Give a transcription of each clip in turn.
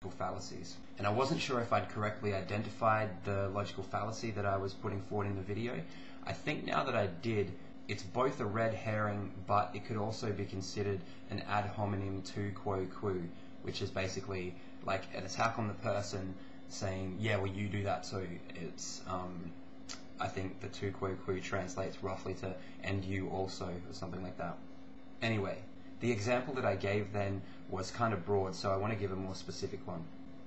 fallacies. And I wasn't sure if I'd correctly identified the logical fallacy that I was putting forward in the video. I think now that I did, it's both a red herring, but it could also be considered an ad hominem tu quo quo, which is basically like an attack on the person saying, yeah, well, you do that too. It's, I think the tu quo quo translates roughly to, and you also, or something like that. Anyway, the example that I gave then was kind of broad, so I want to give a more specific one.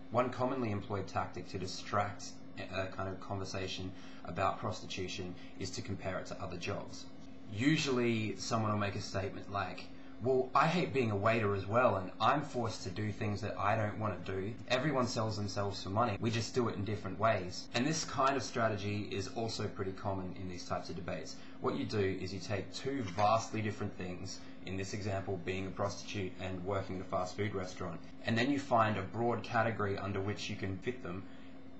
One commonly employed tactic to distract a kind of conversation about prostitution is to compare it to other jobs. Usually someone will make a statement like, well, I hate being a waiter as well, and I'm forced to do things that I don't want to do. Everyone sells themselves for money, we just do it in different ways. And this kind of strategy is also pretty common in these types of debates. What you do is you take two vastly different things, in this example being a prostitute and working at a fast food restaurant, and then you find a broad category under which you can fit them,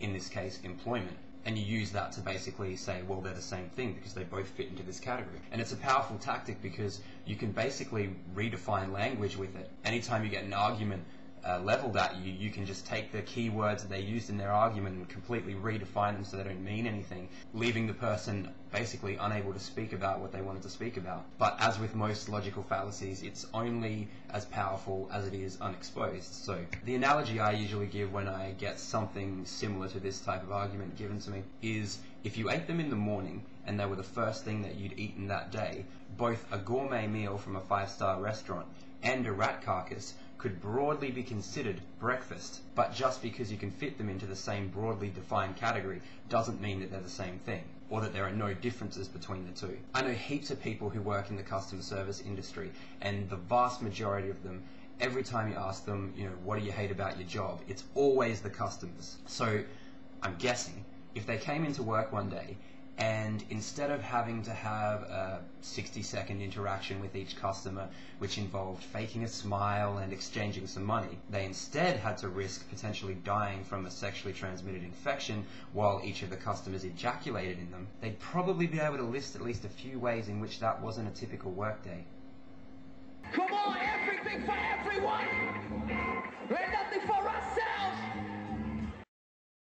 in this case employment. And you use that to basically say, well, they're the same thing because they both fit into this category. And it's a powerful tactic because you can basically redefine language with it. Anytime you get an argument leveled at you, you can just take the key words that they used in their argument and completely redefine them so they don't mean anything, leaving the person basically unable to speak about what they wanted to speak about. But as with most logical fallacies, it's only as powerful as it is unexposed. So the analogy I usually give when I get something similar to this type of argument given to me is, if you ate them in the morning and they were the first thing that you'd eaten that day, both a gourmet meal from a 5-star restaurant and a rat carcass could broadly be considered breakfast. But just because you can fit them into the same broadly defined category doesn't mean that they're the same thing, or that there are no differences between the two. I know heaps of people who work in the customer service industry, and the vast majority of them, every time you ask them, you know, what do you hate about your job, it's always the customers. So I'm guessing if they came into work one day and instead of having to have a 60-second interaction with each customer, which involved faking a smile and exchanging some money, they instead had to risk potentially dying from a sexually transmitted infection while each of the customers ejaculated in them, they'd probably be able to list at least a few ways in which that wasn't a typical workday. Come on, everything for everyone! There's nothing